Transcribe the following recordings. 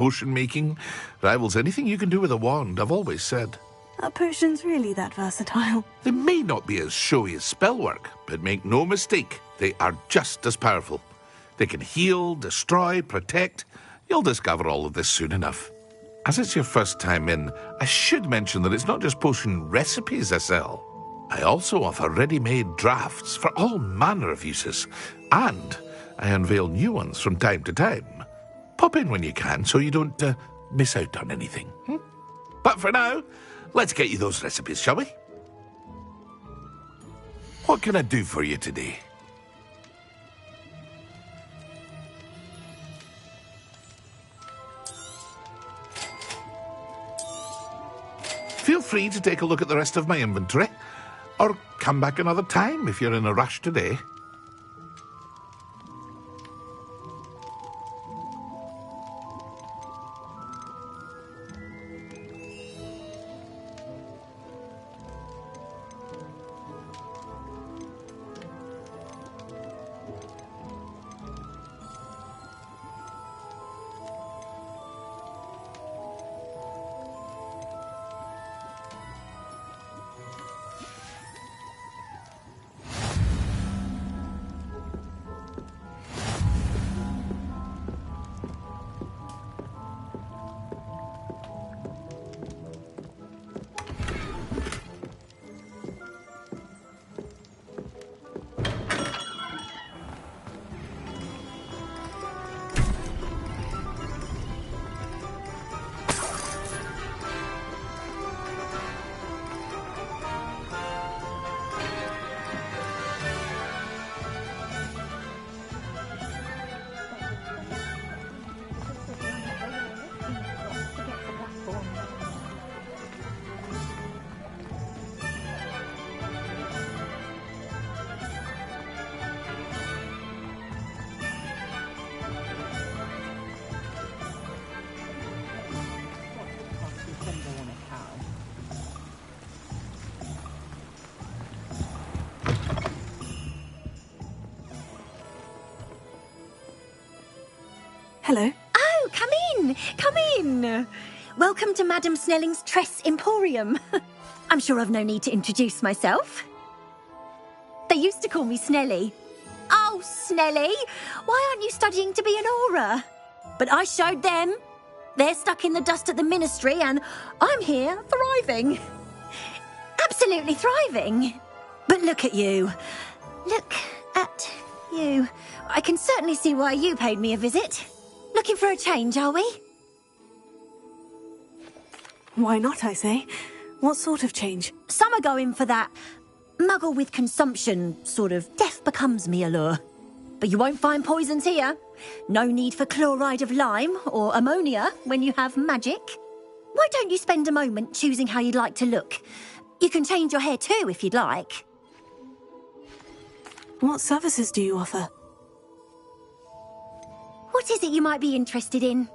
Potion making rivals anything you can do with a wand, I've always said. Are potions really that versatile? They may not be as showy as spellwork, but make no mistake, they are just as powerful. They can heal, destroy, protect. You'll discover all of this soon enough. As it's your first time in, I should mention that it's not just potion recipes I sell. I also offer ready-made drafts for all manner of uses, and I unveil new ones from time to time. Pop in when you can so you don't miss out on anything. But for now, let's get you those recipes, shall we? What can I do for you today? Feel free to take a look at the rest of my inventory, or come back another time if you're in a rush today. Hello. Oh, come in! Come in! Welcome to Madame Snelling's Tress Emporium. I'm sure I've no need to introduce myself. They used to call me Snelly. Oh, Snelly! Why aren't you studying to be an aura? But I showed them. They're stuck in the dust at the ministry and I'm here thriving. Absolutely thriving. But look at you. Look at you. I can certainly see why you paid me a visit. Looking for a change, are we? Why not, I say? What sort of change? Some are going for that muggle with consumption, sort of death becomes me allure. But you won't find poisons here. No need for chloride of lime or ammonia when you have magic. Why don't you spend a moment choosing how you'd like to look? You can change your hair too if you'd like. What services do you offer? What is it you might be interested in?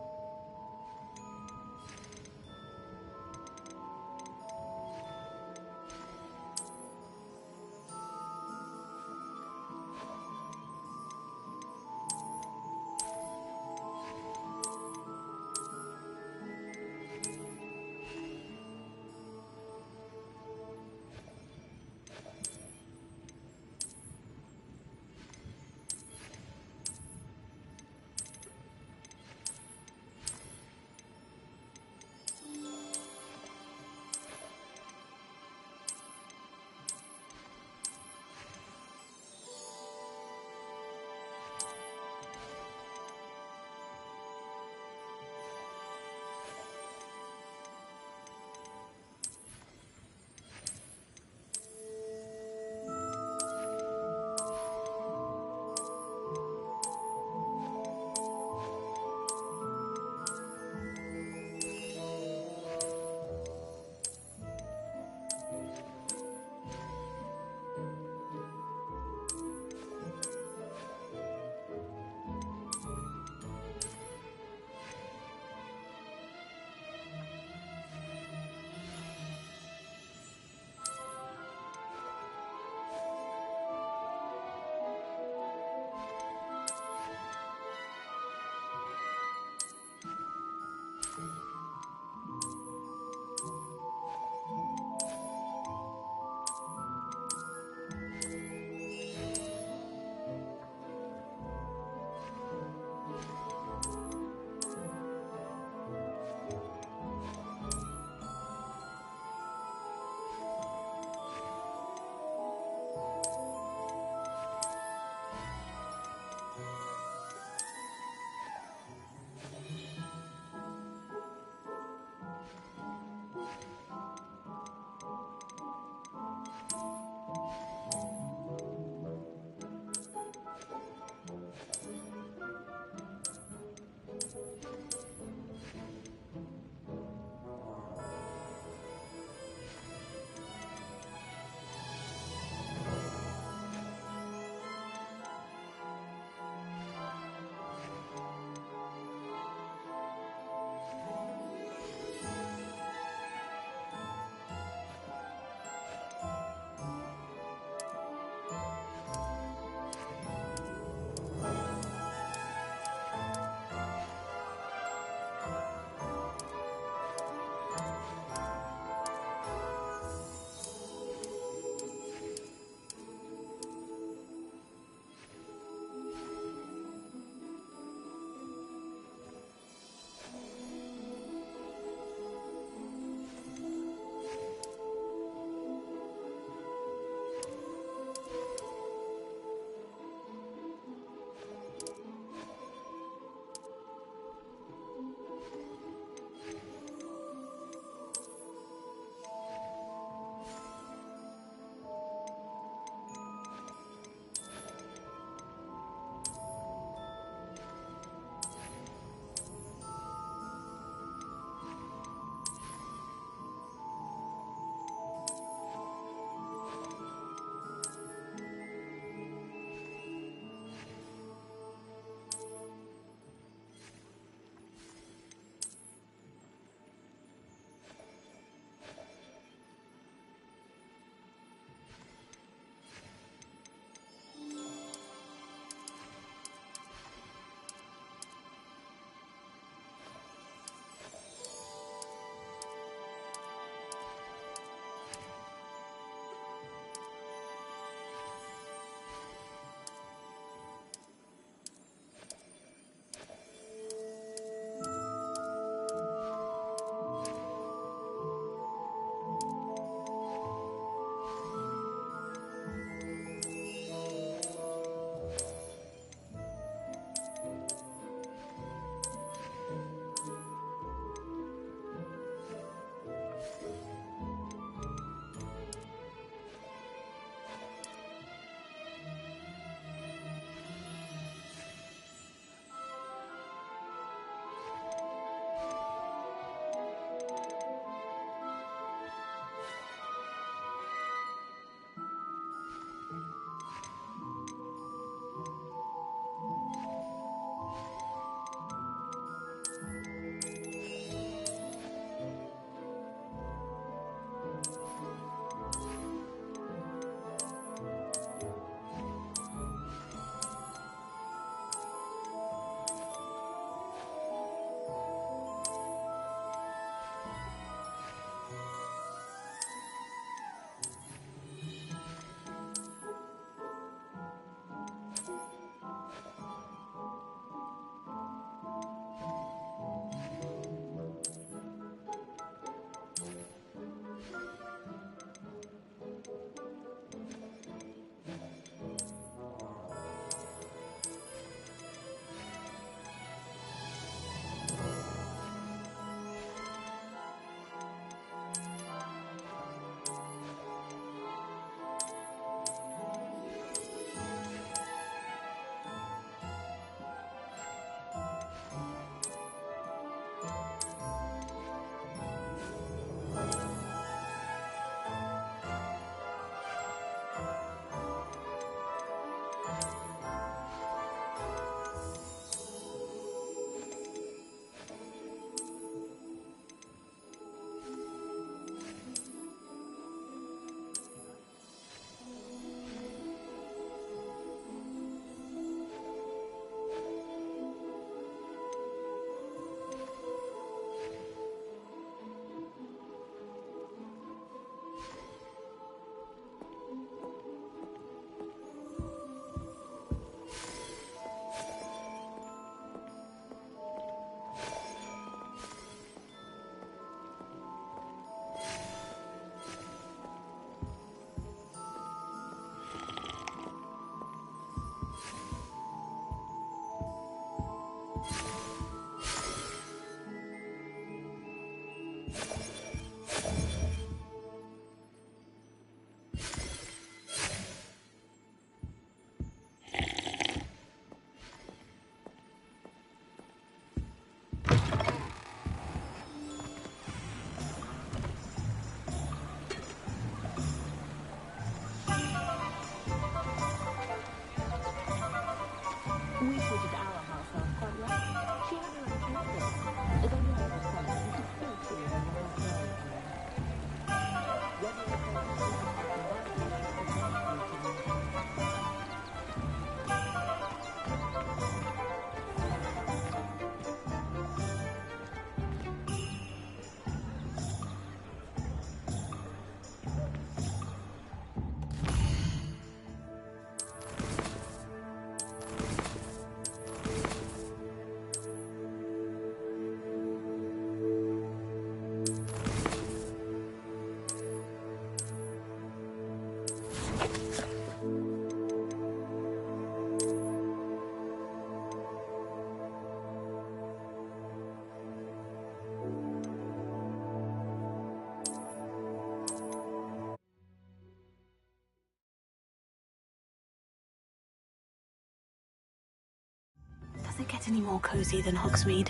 it get any more cozy than Hogsmeade?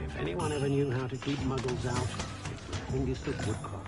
If anyone ever knew how to keep muggles out, I think it's the woodcock.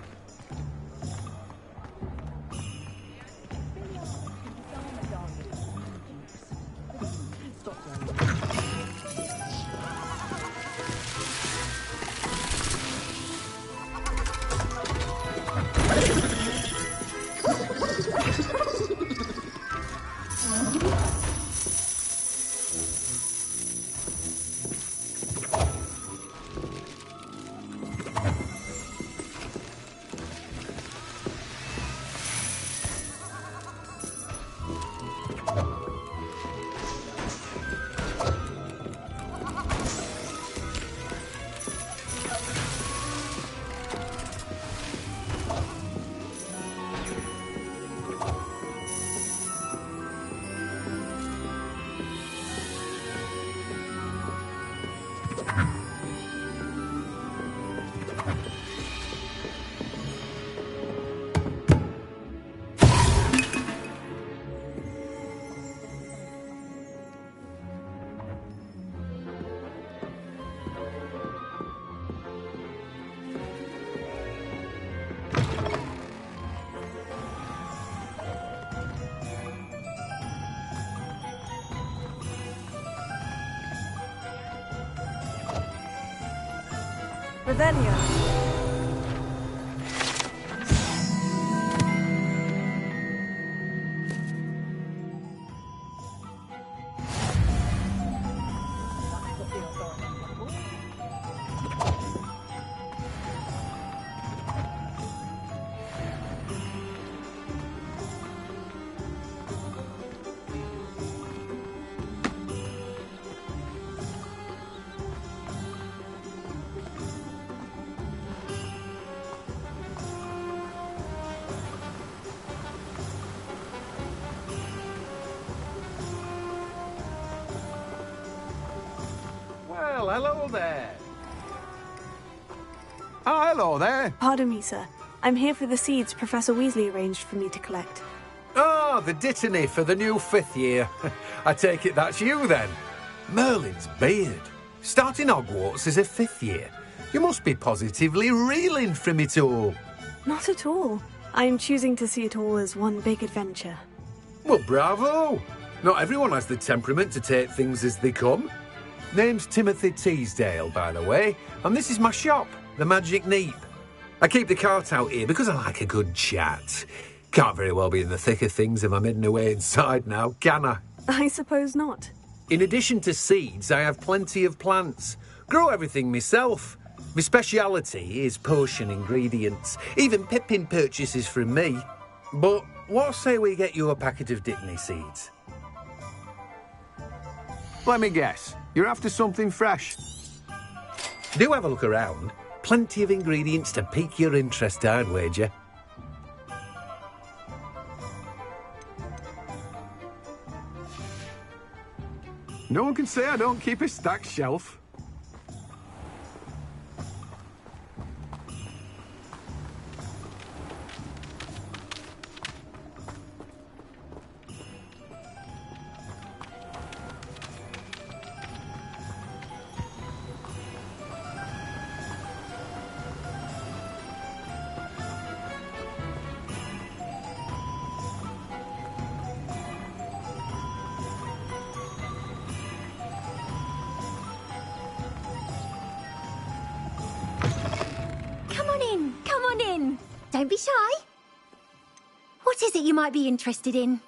Revelio. Well, hello there. Oh, hello there. Pardon me, sir. I'm here for the seeds Professor Weasley arranged for me to collect. Oh, the dittany for the new 5th year. I take it that's you then. Merlin's beard. Starting Hogwarts as a 5th year. You must be positively reeling from it all. Not at all. I am choosing to see it all as one big adventure. Well, bravo. Not everyone has the temperament to take things as they come. Name's Timothy Teasdale, by the way, and this is my shop, the Magic Neep. I keep the cart out here because I like a good chat. Can't very well be in the thick of things if I'm hidden away inside now, can I? I suppose not. In addition to seeds, I have plenty of plants. Grow everything myself. My speciality is potion ingredients. Even Pippin purchases from me. But what say we get you a packet of Dittany seeds? Let me guess. You're after something fresh. Do have a look around. Plenty of ingredients to pique your interest, I'd wager. No one can say I don't keep a stacked shelf. Don't be shy. What is it you might be interested in?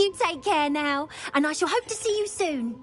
You take care now, and I shall hope to see you soon.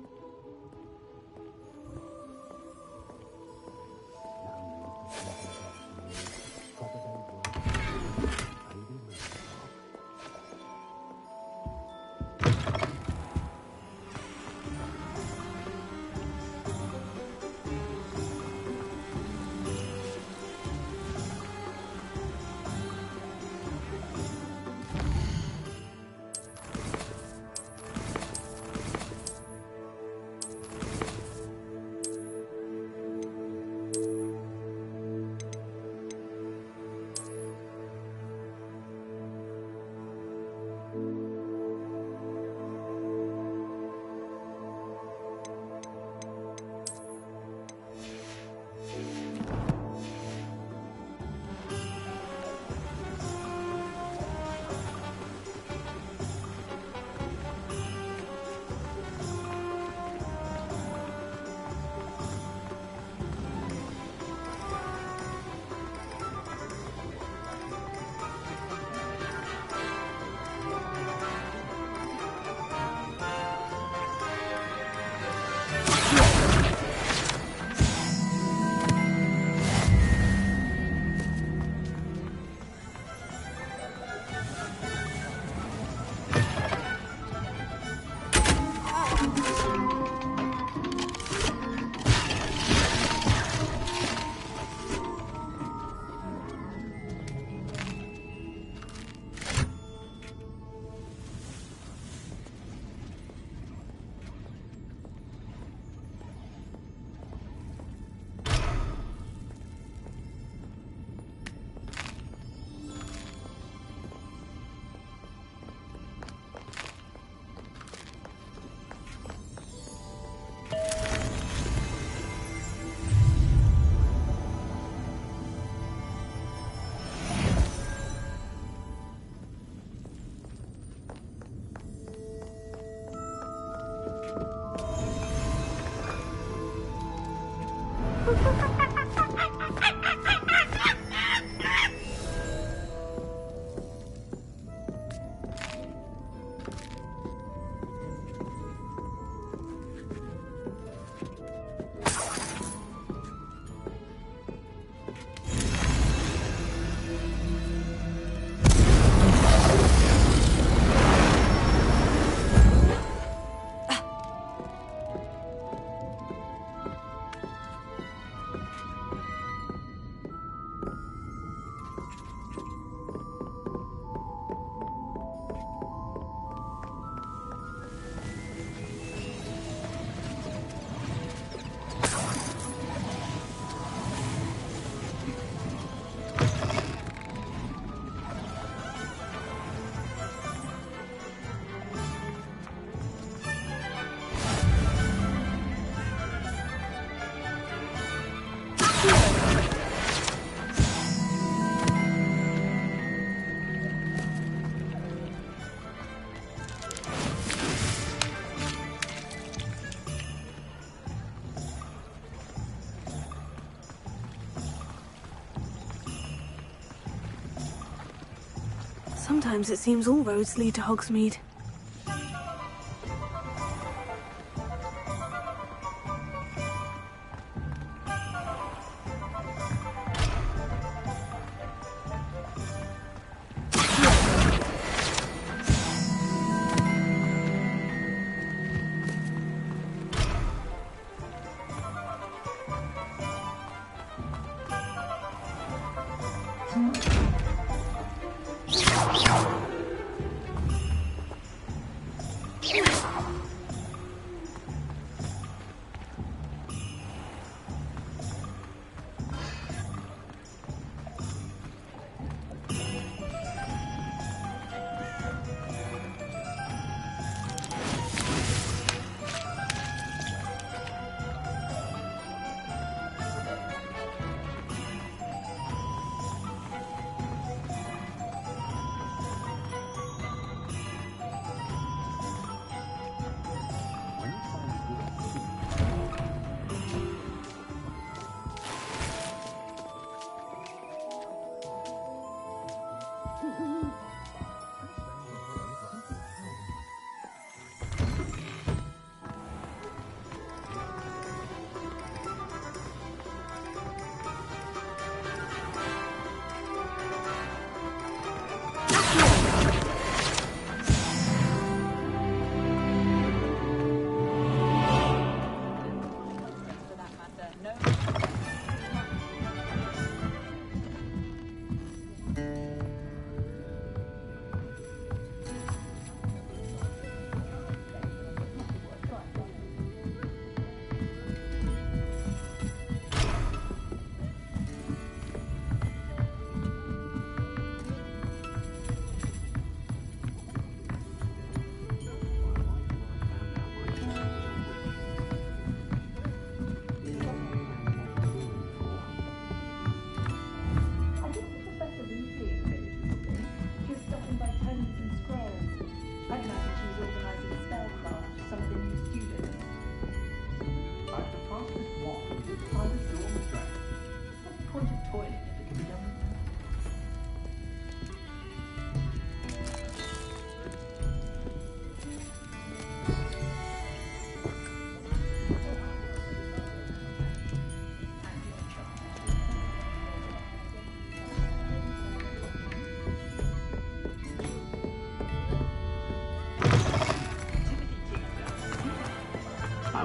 Sometimes it seems all roads lead to Hogsmeade.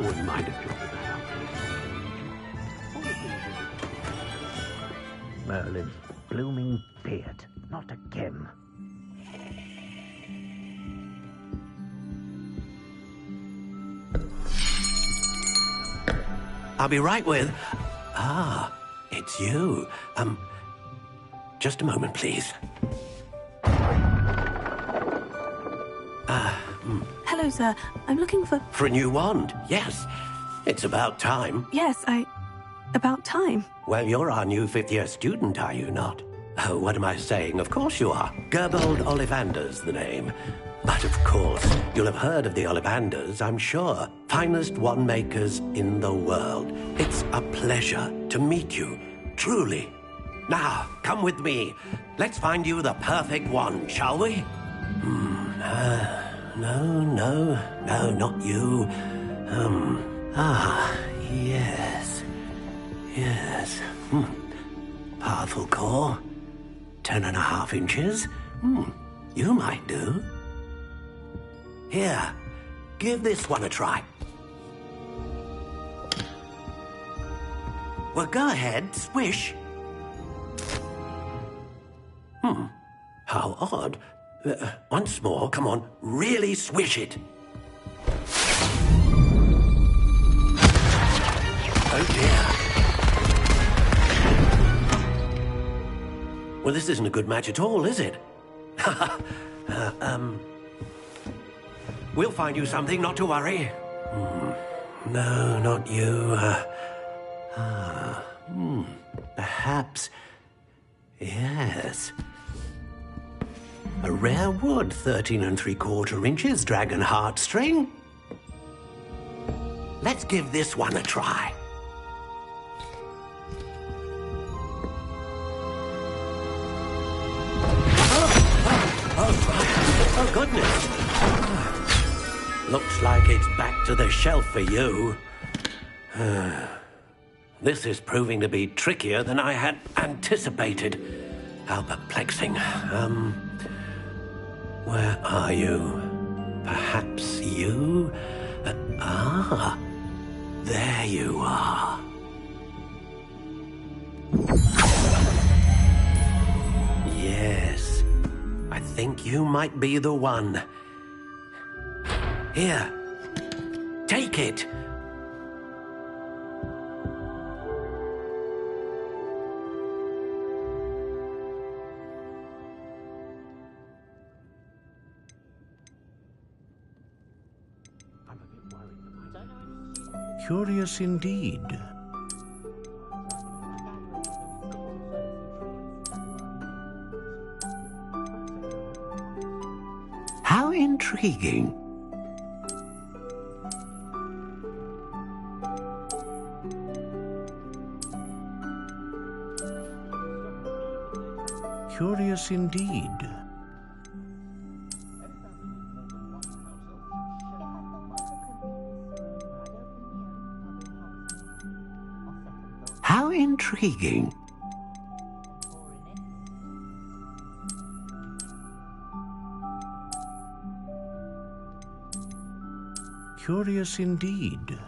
wouldn't mind if you did that. Merlin's blooming beard, not again. I'll be right with... Ah, it's you. Just a moment, please. Hello, sir. I'm looking for... For a new wand, yes. It's about time. Yes, about time. Well, you're our new fifth-year student, are you not? Oh, what am I saying? Of course you are. Gerbold Ollivander's the name. But of course, you'll have heard of the Ollivanders, I'm sure. Finest wand makers in the world. It's a pleasure to meet you, truly. Now, come with me. Let's find you the perfect wand, shall we? No, not you. Yes. Powerful core. 10.5 inches. You might do. Here, give this one a try. Well, go ahead, swish. How odd. Once more, come on, really swish it. Oh dear. Well, this isn't a good match at all, is it? We'll find you something, not to worry. No, not you. Perhaps... Yes. A rare wood, 13 3/4 inches, dragon heartstring. Let's give this one a try. Oh, goodness. Looks like it's back to the shelf for you. This is proving to be trickier than I had anticipated. How perplexing. Where are you? Perhaps you? There you are. Yes, I think you might be the one. Here, take it. Curious indeed. How intriguing. Curious indeed. How intriguing. Curious indeed.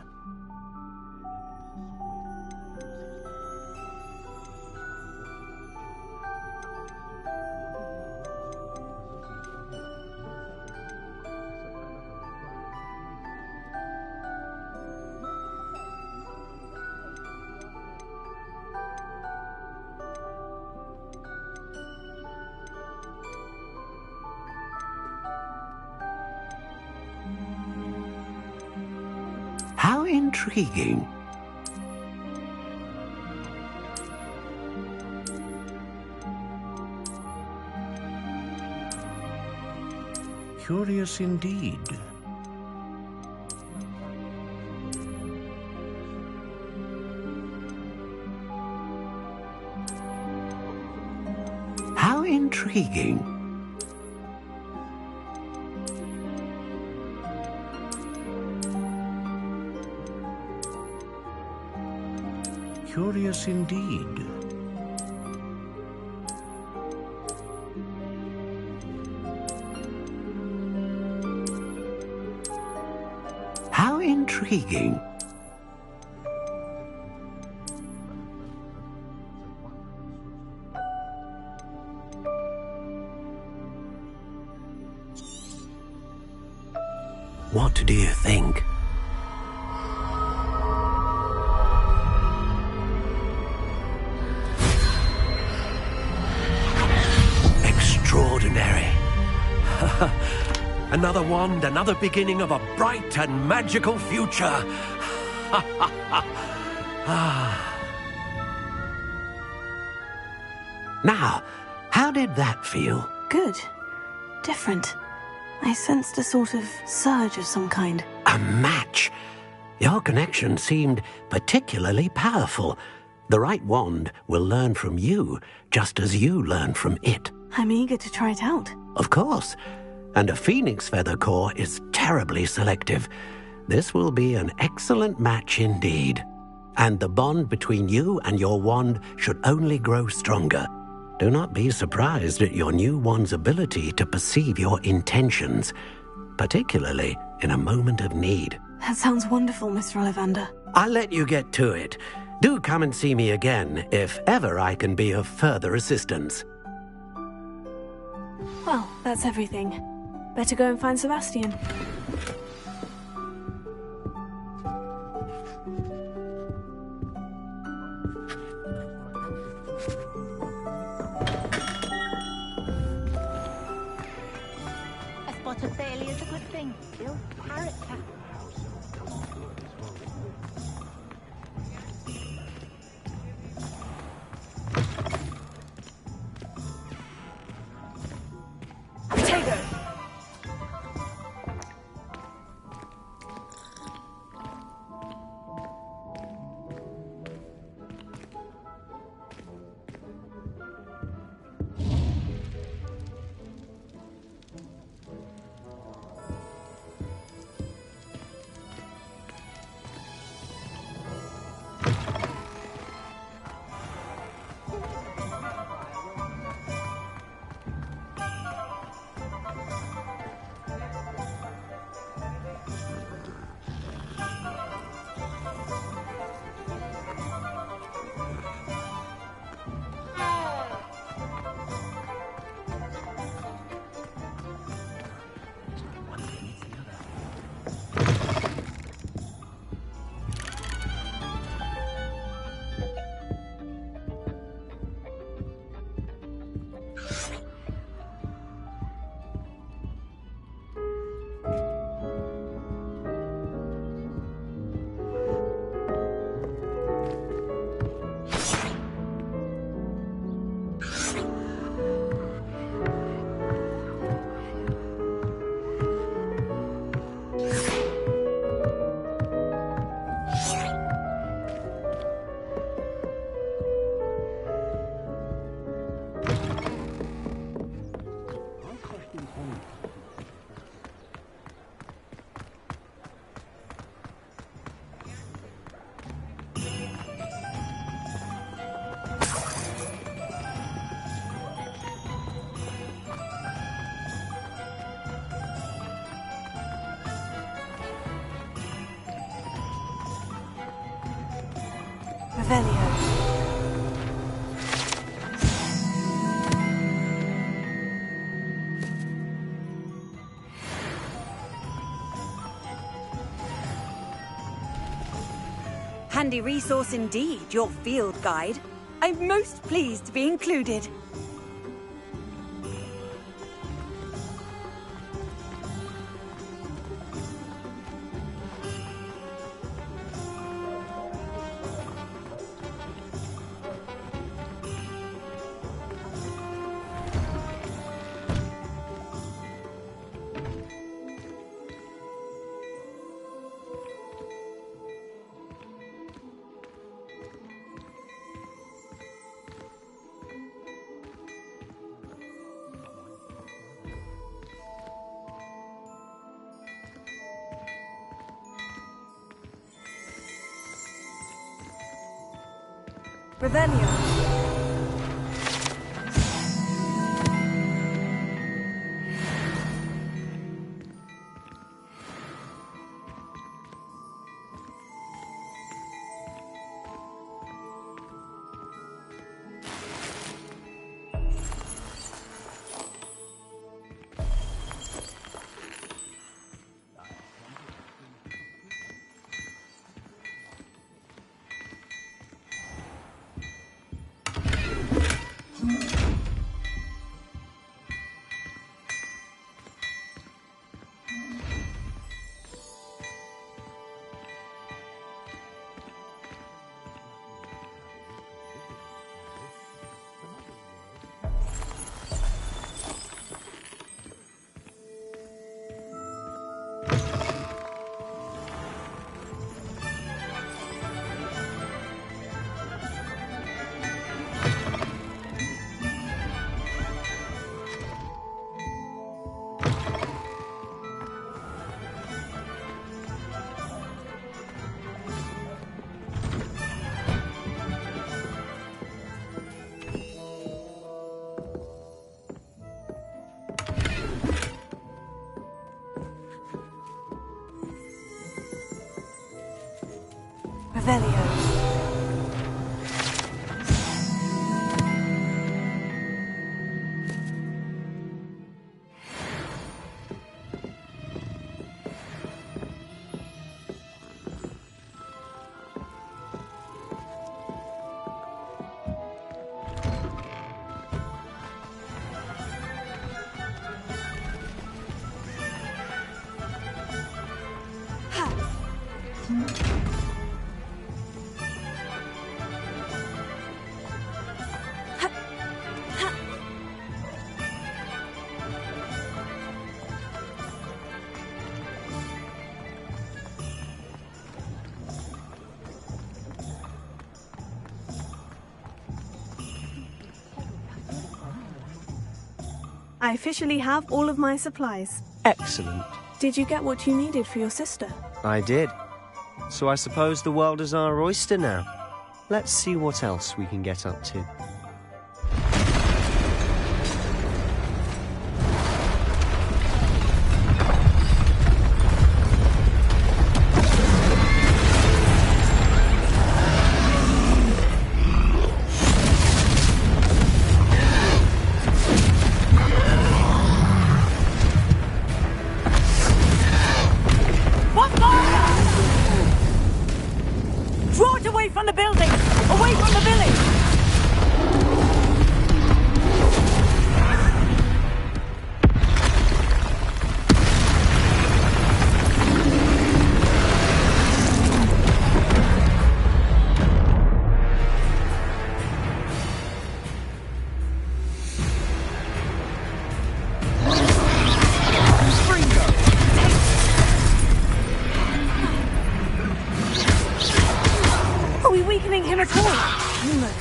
How intriguing. Curious indeed. How intriguing. Curious indeed. How intriguing. intriguing. What do you think? Extraordinary. Another wand, another beginning of a bright and magical future. Now, how did that feel? Good. Different. I sensed a sort of surge of some kind. A match. Your connection seemed particularly powerful. The right wand will learn from you, just as you learn from it. I'm eager to try it out. Of course. And a phoenix feather core is terribly selective. This will be an excellent match indeed. And the bond between you and your wand should only grow stronger. Do not be surprised at your new wand's ability to perceive your intentions, particularly in a moment of need. That sounds wonderful, Mr. Ollivander. I'll let you get to it. Do come and see me again if ever I can be of further assistance. Well, that's everything. Better go and find Sebastian. A spot of Bailey is a good thing. Bill, parrot cat. Potato! Revelio. Handy resource indeed, your field guide. I'm most pleased to be included. Revelio. Revelio. I officially have all of my supplies. Excellent. Did you get what you needed for your sister? I did. So I suppose the world is our oyster now. Let's see what else we can get up to.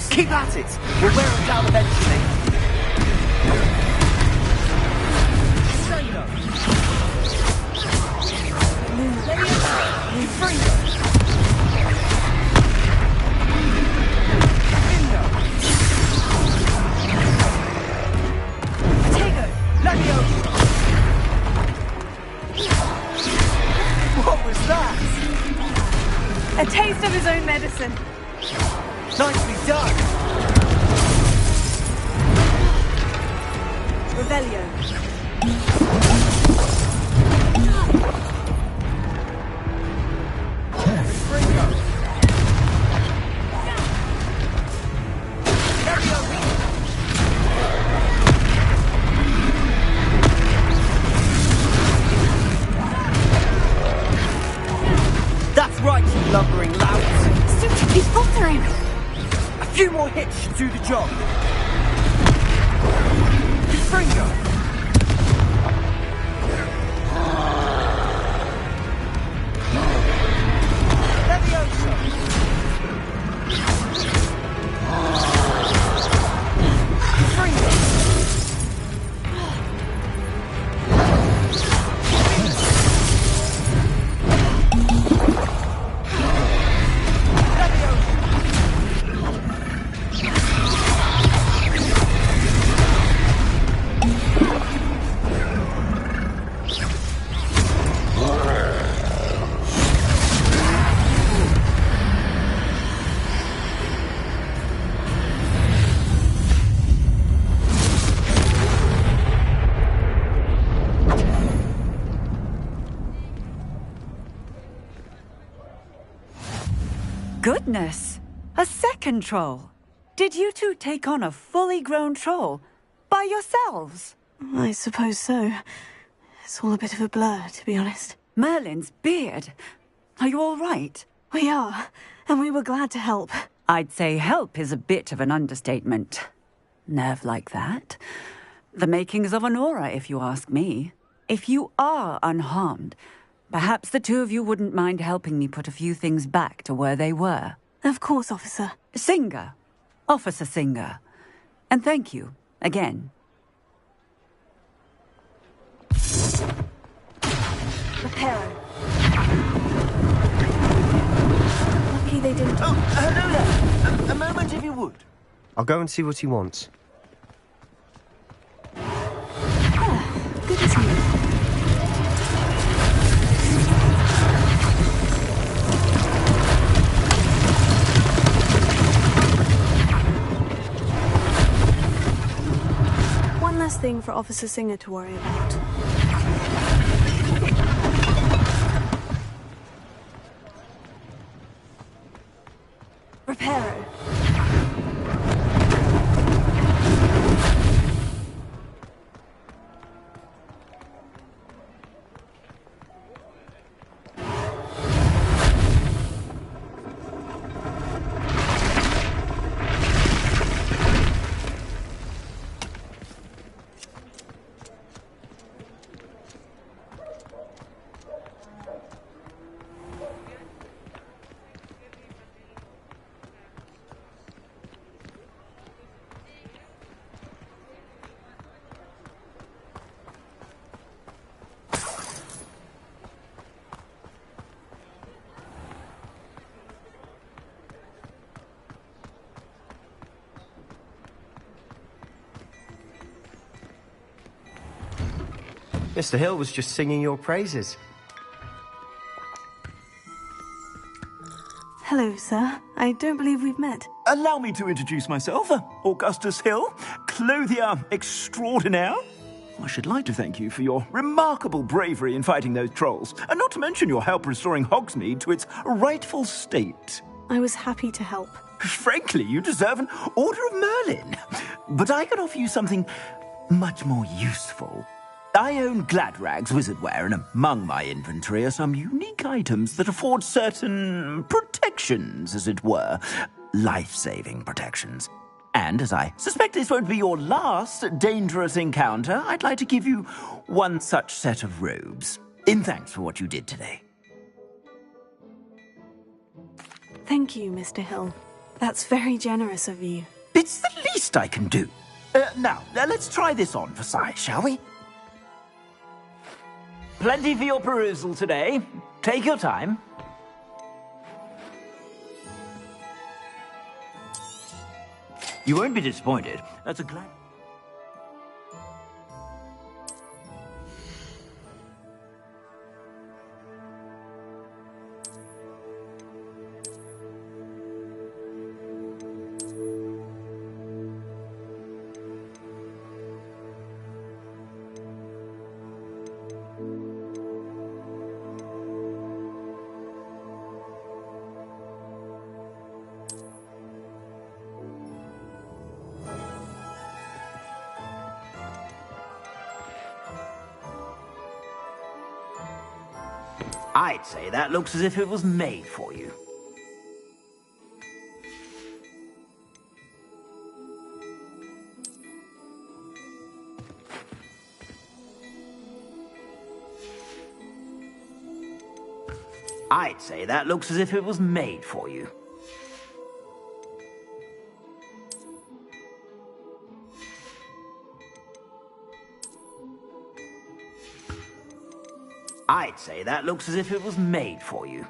Keep at it! We'll wear him down eventually. What was that? A taste of his own medicine. Nicely done! Revelio. That's right, you lumbering louts! He's faltering! A few more hits should do the job. Fringo! Goodness! A second troll! Did you two take on a fully grown troll? By yourselves? I suppose so. It's all a bit of a blur, to be honest. Merlin's beard. Are you all right? We are, and we were glad to help. I'd say help is a bit of an understatement. Nerve like that. The makings of an aura, if you ask me. If you are unharmed, perhaps the two of you wouldn't mind helping me put a few things back to where they were. Of course, officer. Singer. Officer Singer. And thank you, again. Reparo. Lucky they didn't... Oh, hello there. A moment if you would. I'll go and see what he wants. Good as new. for Officer Singer to worry about. Reparo. Mr. Hill was just singing your praises. Hello, sir. I don't believe we've met. Allow me to introduce myself. Augustus Hill, clothier extraordinaire. I should like to thank you for your remarkable bravery in fighting those trolls, and not to mention your help restoring Hogsmeade to its rightful state. I was happy to help. Frankly, you deserve an Order of Merlin. But I can offer you something much more useful. I own Gladrag's wizardware, and among my inventory are some unique items that afford certain protections, as it were. Life-saving protections. And as I suspect this won't be your last dangerous encounter, I'd like to give you one such set of robes, in thanks for what you did today. Thank you, Mr. Hill. That's very generous of you. It's the least I can do. Now, let's try this on for size, shall we? Plenty for your perusal today. Take your time. You won't be disappointed. That's a glad... I'd say that looks as if it was made for you. I'd say that looks as if it was made for you. I'd say that looks as if it was made for you.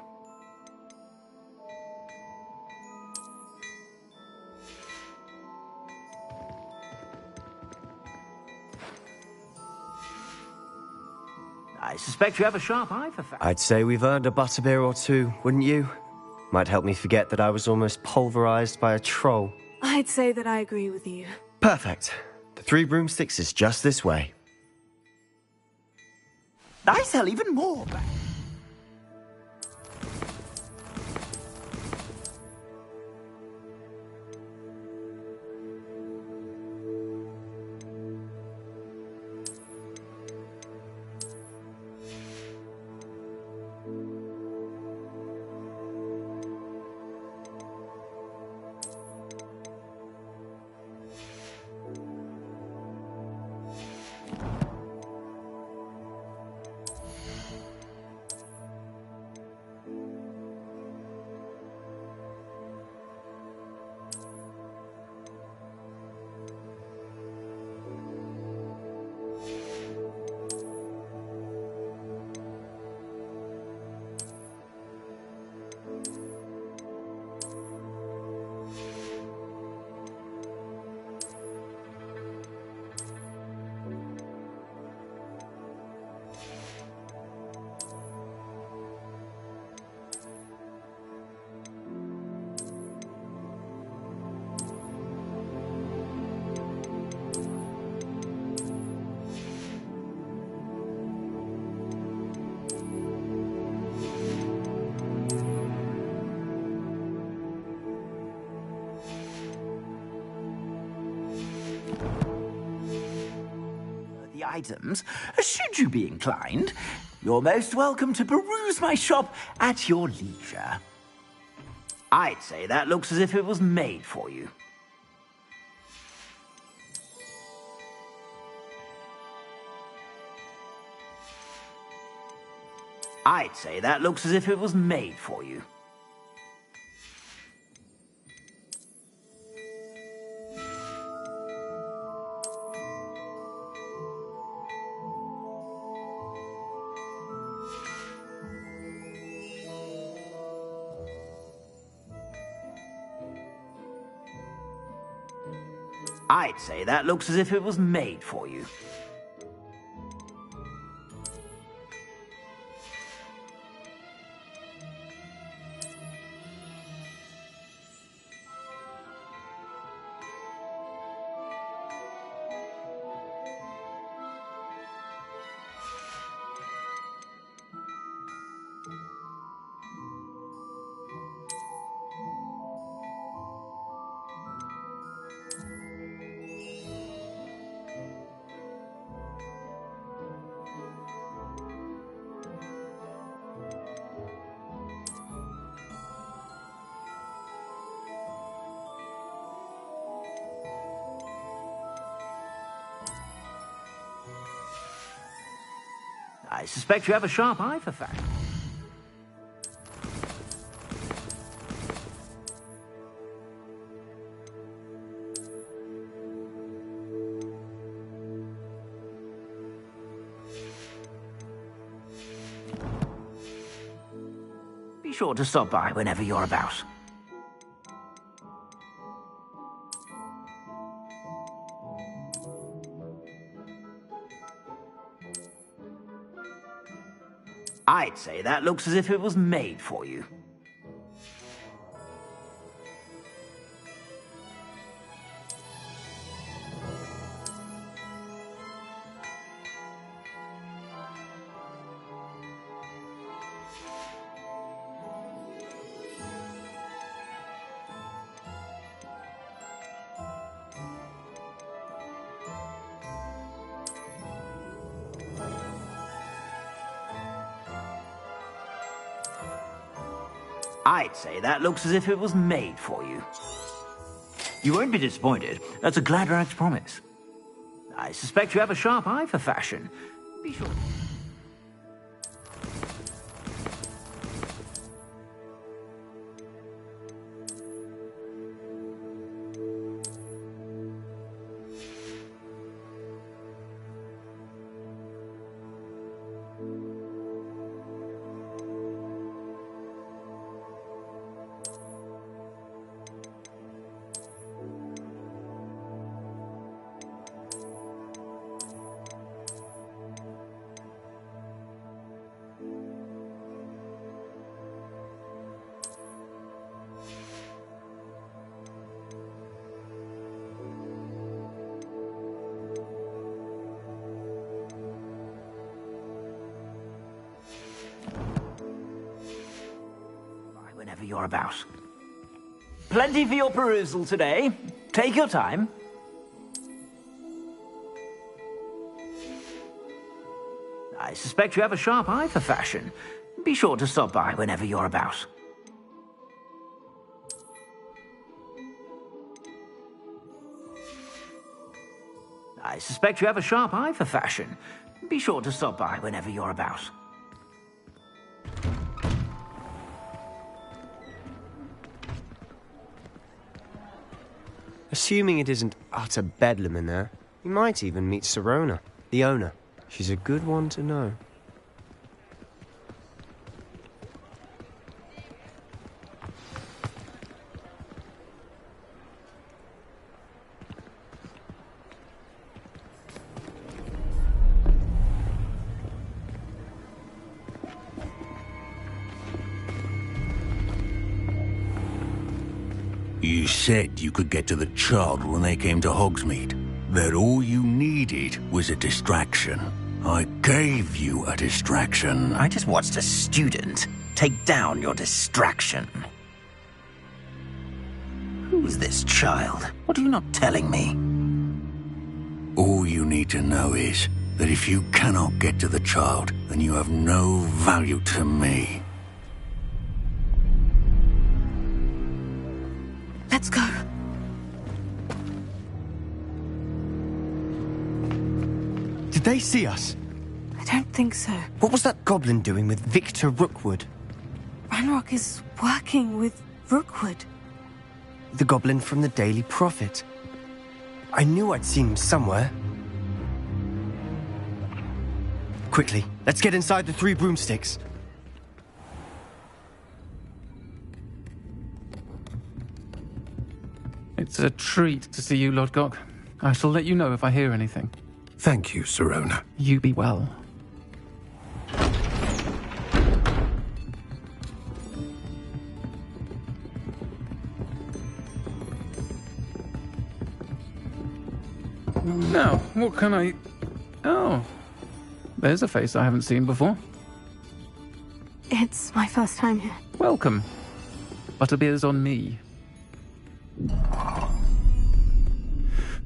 I suspect you have a sharp eye for facts. I'd say we've earned a butterbeer or two, wouldn't you? Might help me forget that I was almost pulverized by a troll. I'd say that I agree with you. Perfect. The Three Broomsticks is just this way. I sell even more back. items, should you be inclined, you're most welcome to peruse my shop at your leisure. I'd say that looks as if it was made for you. I'd say that looks as if it was made for you. I'd say that looks as if it was made for you. I suspect you have a sharp eye for fashion. Be sure to stop by whenever you're about. I'd say that looks as if it was made for you. I'd say that looks as if it was made for you. You won't be disappointed. That's a Gladrag's promise. I suspect you have a sharp eye for fashion. Be sure. Whenever you're about. Plenty for your perusal today. Take your time. I suspect you have a sharp eye for fashion. Be sure to stop by whenever you're about. I suspect you have a sharp eye for fashion. Be sure to stop by whenever you're about. Assuming it isn't utter bedlam in there, you might even meet Sirona, the owner. She's a good one to know. You said you could get to the child when they came to Hogsmeade. That all you needed was a distraction. I gave you a distraction. I just watched a student take down your distraction. Who's this child? What are you not telling me? All you need to know is, that if you cannot get to the child, then you have no value to me. Let's go. Did they see us? I don't think so. What was that goblin doing with Victor Rookwood? Ranrock is working with Rookwood. The goblin from the Daily Prophet. I knew I'd seen him somewhere. Quickly, let's get inside the 3 broomsticks. It's a treat to see you, Lodgok. I shall let you know if I hear anything. Thank you, Sirona. You be well. Now, what can I... Oh, there's a face I haven't seen before. It's my first time here. Welcome. Butterbeer's on me.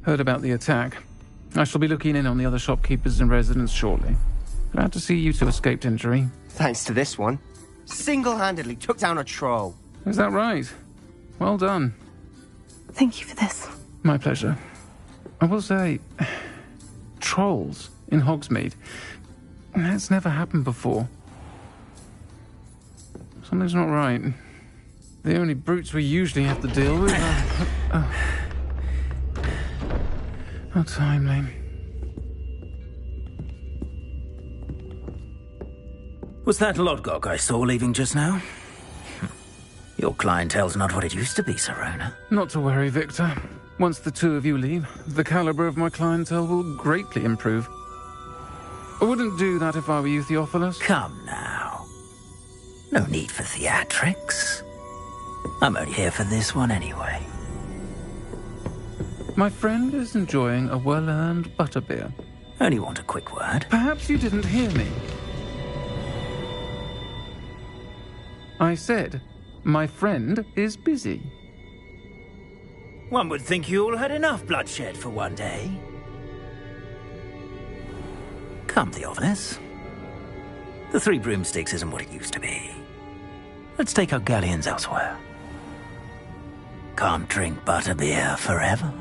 Heard about the attack. I shall be looking in on the other shopkeepers and residents shortly. Glad to see you two escaped injury. Thanks to this one. Single-handedly took down a troll. Is that right? Well done. Thank you for this. My pleasure. I will say, trolls in Hogsmeade. That's never happened before. Something's not right. The only brutes we usually have to deal with are... How timely. Was that Lodgok I saw leaving just now? Your clientele's not what it used to be, Sirona. Not to worry, Victor. Once the two of you leave, the caliber of my clientele will greatly improve. I wouldn't do that if I were you, Theophilus. Come now. No need for theatrics. I'm only here for this one anyway. My friend is enjoying a well-earned butterbeer. Only want a quick word. Perhaps you didn't hear me. I said, my friend is busy. One would think you all had enough bloodshed for one day. Come, Theophilus. The 3 broomsticks isn't what it used to be. Let's take our galleons elsewhere. Can't drink butterbeer forever.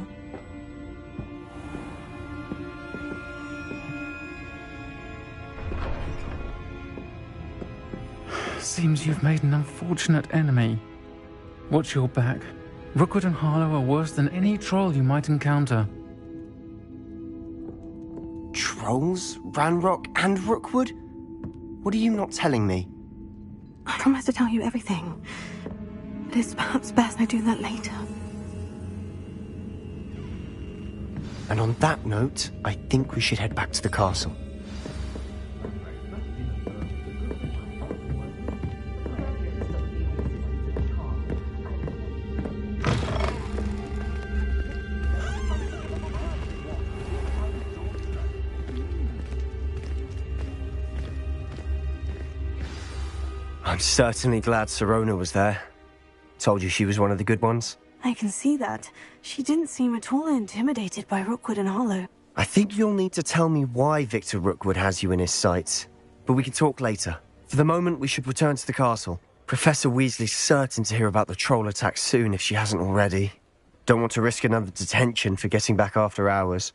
Seems you've made an unfortunate enemy. Watch your back. Rookwood and Harlow are worse than any troll you might encounter. Trolls? Ranrock and Rookwood? What are you not telling me? I promise to tell you everything. But it's perhaps best I do that later. And on that note, I think we should head back to the castle. I'm certainly glad Sirona was there. Told you she was one of the good ones. I can see that. She didn't seem at all intimidated by Rookwood and Harlow. I think you'll need to tell me why Victor Rookwood has you in his sights. But we can talk later. For the moment, we should return to the castle. Professor Weasley's certain to hear about the troll attack soon if she hasn't already. Don't want to risk another detention for getting back after hours.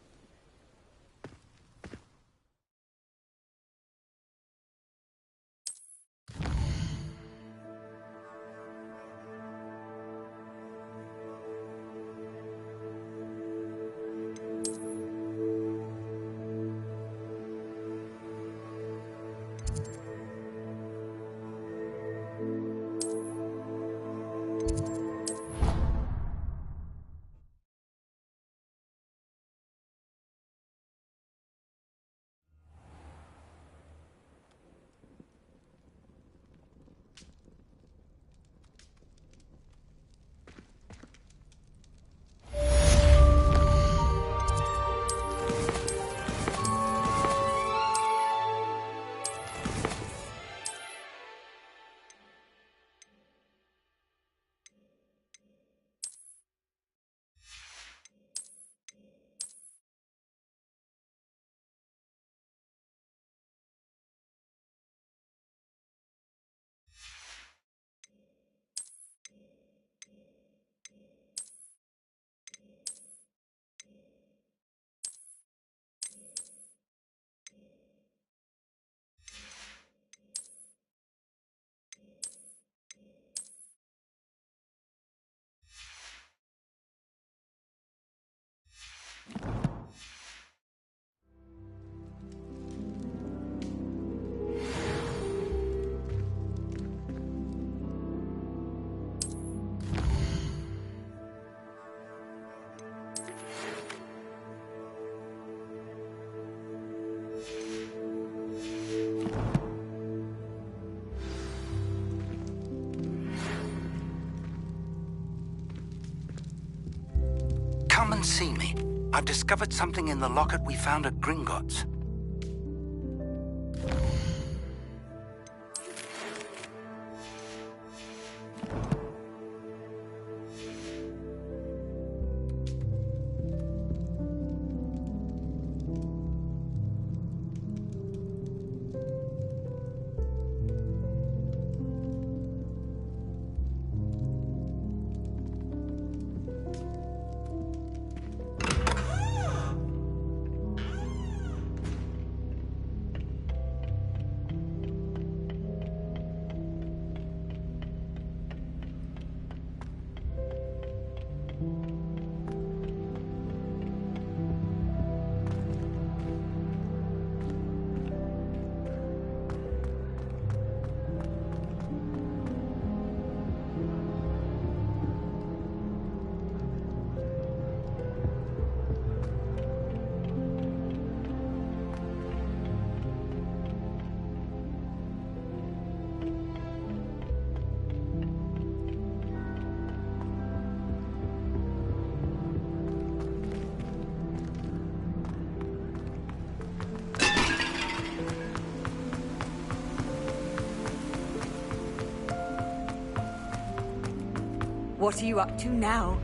come and see me. I've discovered something in the locket we found at Gringotts. What are you up to now?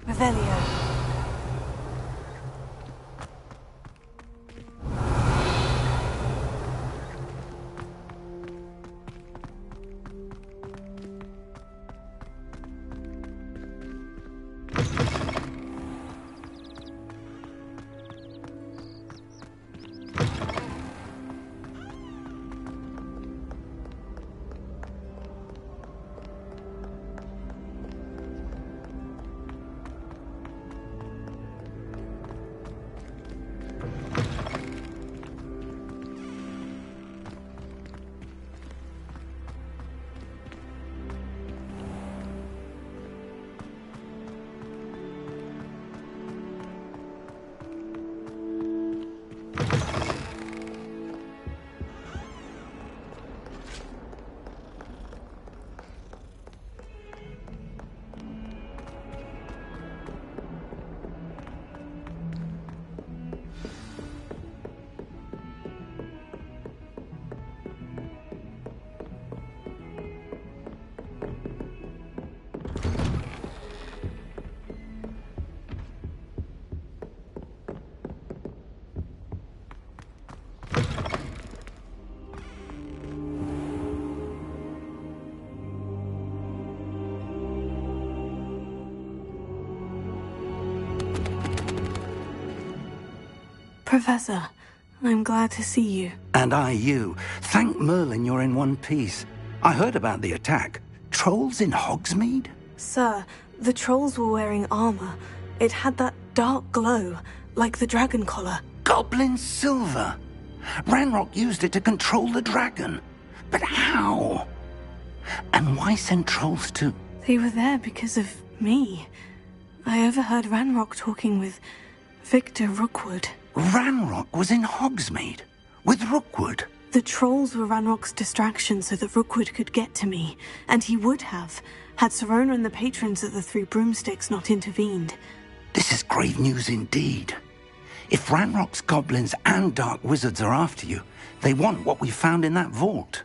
Revelio. Professor, I'm glad to see you. And I you. Thank Merlin you're in one piece. I heard about the attack. Trolls in Hogsmeade? Sir, the trolls were wearing armor. It had that dark glow, like the dragon collar. Goblin silver! Ranrock used it to control the dragon. But how? And why send trolls to... They were there because of me. I overheard Ranrock talking with Victor Rookwood. Ranrock was in Hogsmeade? With Rookwood? The trolls were Ranrock's distraction so that Rookwood could get to me. And he would have, had Sirona and the patrons of the Three Broomsticks not intervened. This is grave news indeed. If Ranrock's goblins and dark wizards are after you, they want what we found in that vault.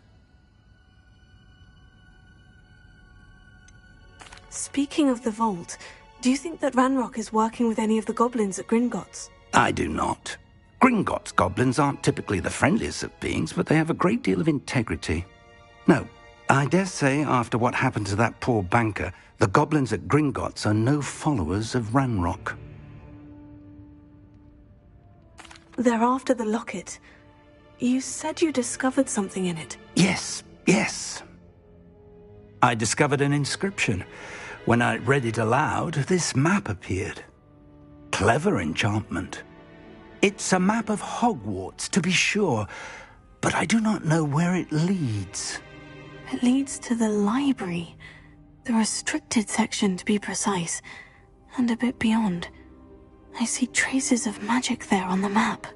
Speaking of the vault, do you think that Ranrock is working with any of the goblins at Gringotts? I do not. Gringotts goblins aren't typically the friendliest of beings, but they have a great deal of integrity. No, I dare say after what happened to that poor banker, the goblins at Gringotts are no followers of Ranrock. They're after the locket. You said you discovered something in it. Yes. I discovered an inscription. When I read it aloud, this map appeared. Clever enchantment. It's a map of Hogwarts, to be sure, but I do not know where it leads. It leads to the library. The restricted section, to be precise, and a bit beyond. I see traces of magic there on the map.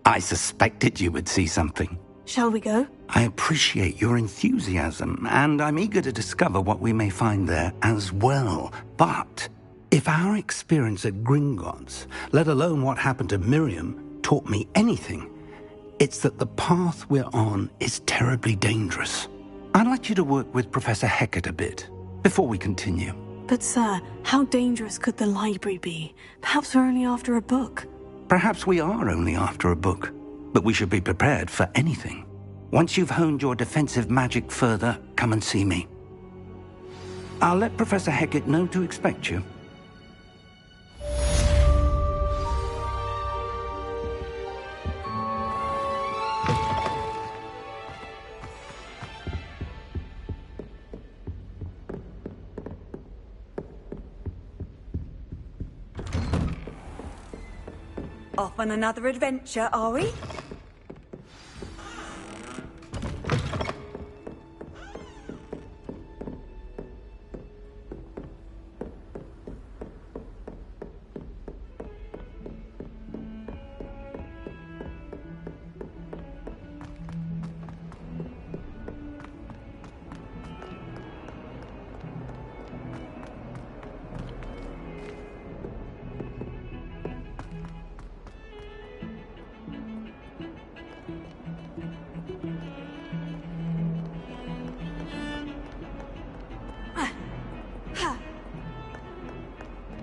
I suspected you would see something. Shall we go? I appreciate your enthusiasm, and I'm eager to discover what we may find there as well. But if our experience at Gringotts, let alone what happened to Miriam, taught me anything, it's that the path we're on is terribly dangerous. I'd like you to work with Professor Hecat a bit before we continue. But sir, how dangerous could the library be? Perhaps we're only after a book. Perhaps we are only after a book, but we should be prepared for anything. Once you've honed your defensive magic further, come and see me. I'll let Professor Hecat know to expect you. Off on another adventure, are we?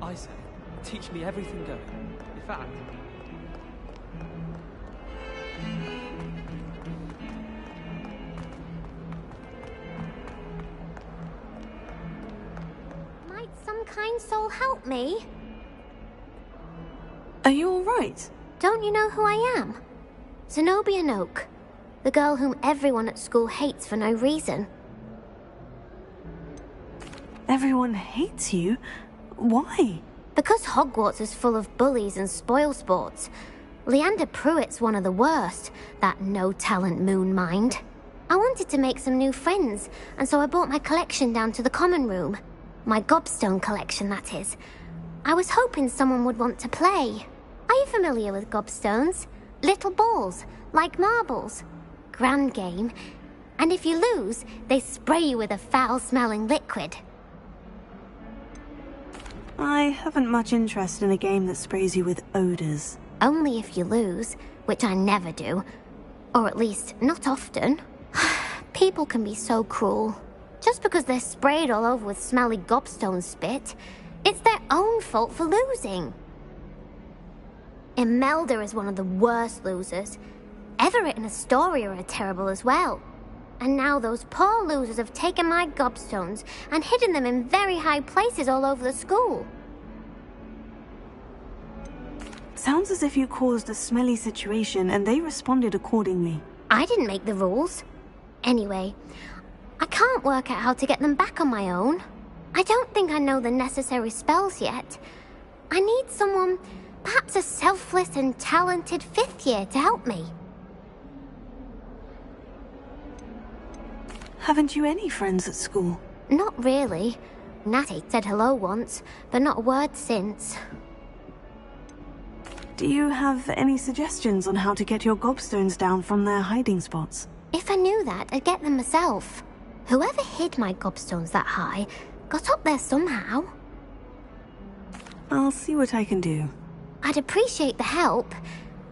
I say, teach me everything going. In fact... Might some kind soul help me? Are you all right? Don't you know who I am? Zenobia Noak, the girl whom everyone at school hates for no reason. Everyone hates you? Why? Because Hogwarts is full of bullies and spoilsports. Leander Pruitt's one of the worst, that no-talent moon mind. I wanted to make some new friends, and so I brought my collection down to the common room. My gobstone collection, that is. I was hoping someone would want to play. Are you familiar with gobstones? Little balls, like marbles. Grand game. And if you lose, they spray you with a foul-smelling liquid. I haven't much interest in a game that sprays you with odors. Only if you lose, which I never do. Or at least, not often. People can be so cruel. Just because they're sprayed all over with smelly gobstone spit, it's their own fault for losing. Imelda is one of the worst losers. Everett and Astoria are terrible as well. And now those poor losers have taken my gobstones and hidden them in very high places all over the school. Sounds as if you caused a smelly situation and they responded accordingly. I didn't make the rules. Anyway, I can't work out how to get them back on my own. I don't think I know the necessary spells yet. I need someone, perhaps a selfless and talented fifth year to help me. Haven't you any friends at school? Not really. Natty said hello once, but not a word since. Do you have any suggestions on how to get your gobstones down from their hiding spots? If I knew that, I'd get them myself. Whoever hid my gobstones that high got up there somehow. I'll see what I can do. I'd appreciate the help.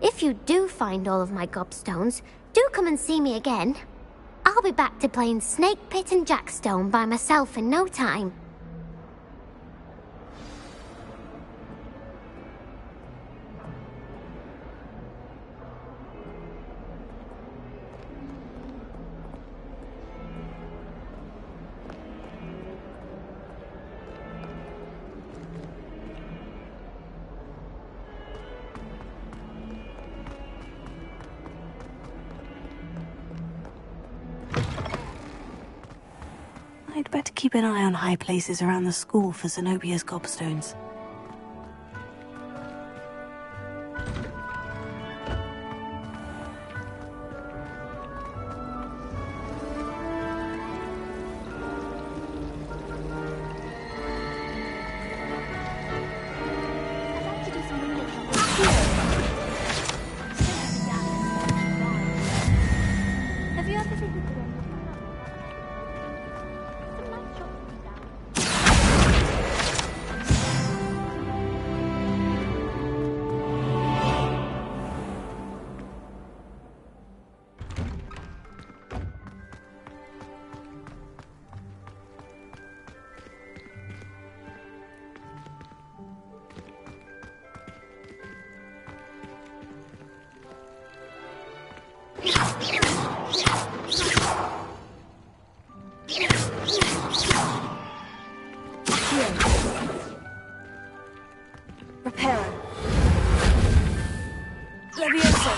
If you do find all of my gobstones, do come and see me again. I'll be back to playing Snake Pit and Jackstone by myself in no time. I'd better keep an eye on high places around the school for Zenobia's gobstones. Reparo. Levioso.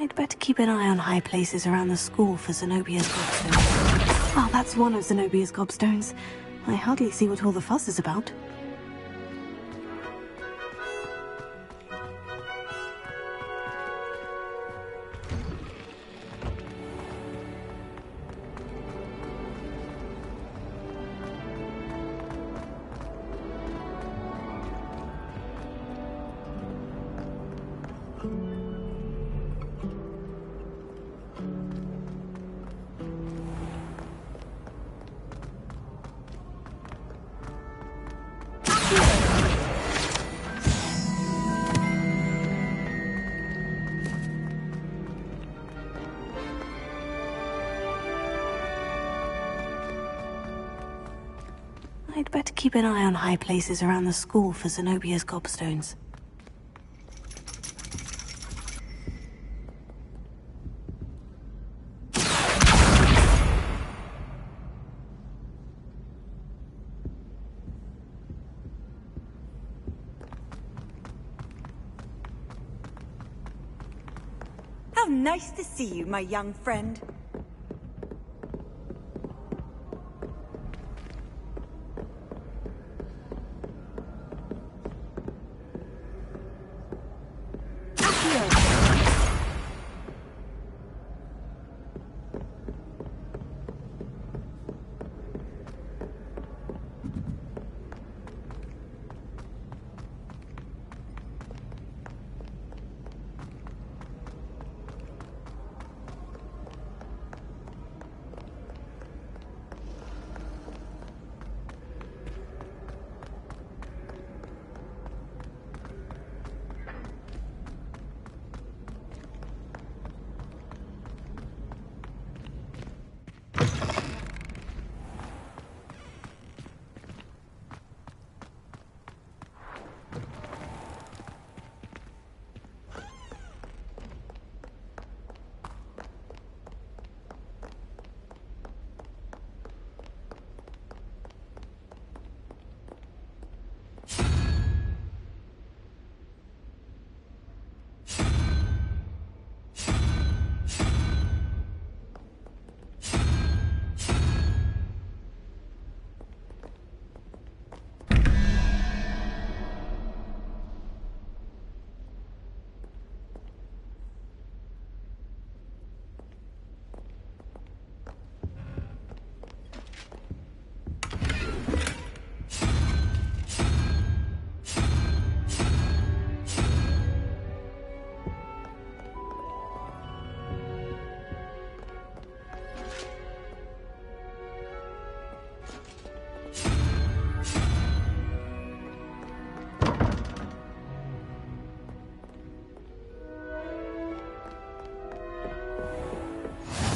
I'd better keep an eye on high places around the school for Zenobia's gobstones. Oh, that's one of Zenobia's gobstones. I hardly see what all the fuss is about. I'd better keep an eye on high places around the school for Zenobia's gobstones. How nice to see you, my young friend.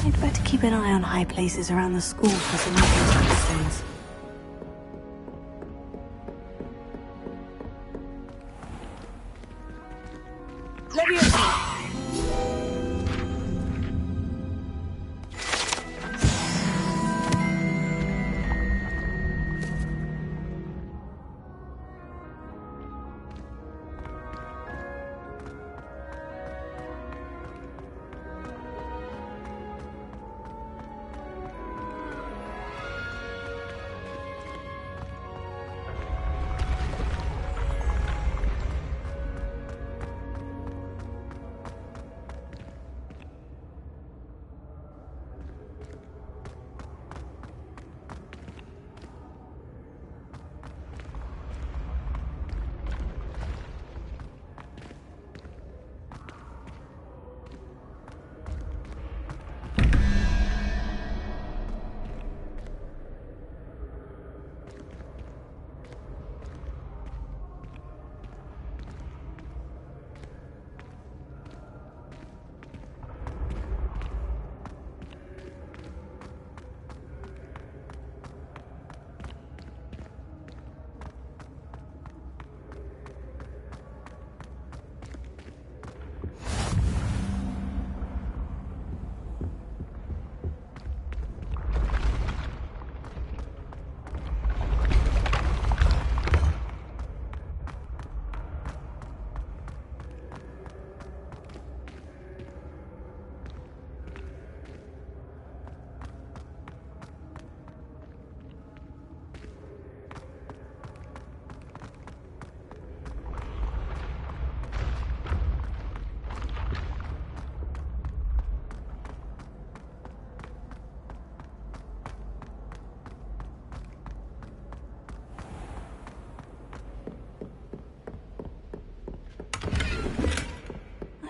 I'd better keep an eye on high places around the school for Zenobia's gobstones. Levioso!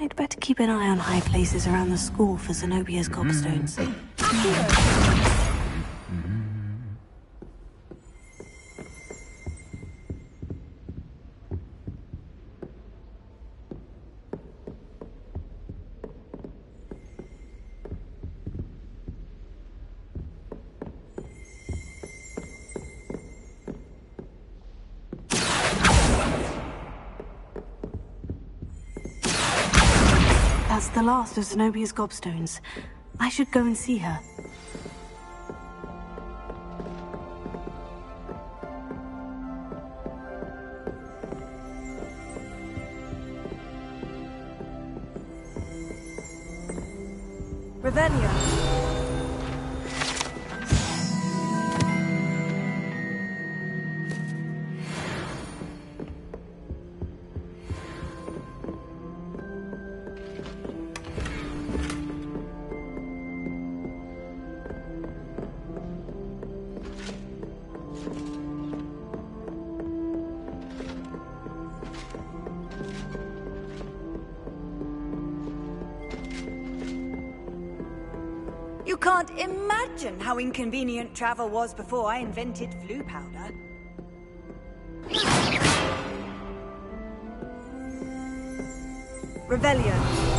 I'd better keep an eye on high places around the school for Zenobia's gobstones. That's the last of Zenobia's gobstones. I should go and see her. Revelio. You can't imagine how inconvenient travel was before I invented flu powder. Revelio.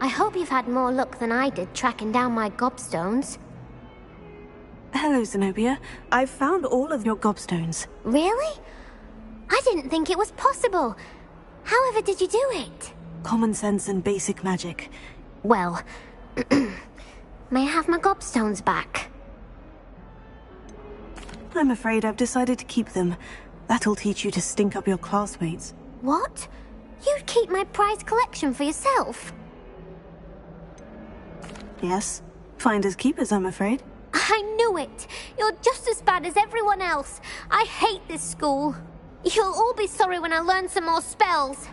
I hope you've had more luck than I did tracking down my gobstones. Hello, Zenobia. I've found all of your gobstones. Really? I didn't think it was possible. However did you do it? Common sense and basic magic. Well, may I have my gobstones back? I'm afraid I've decided to keep them. That'll teach you to stink up your classmates. What? You'd keep my prized collection for yourself? Yes. Finders keepers, I'm afraid. I knew it! You're just as bad as everyone else. I hate this school. You'll all be sorry when I learn some more spells.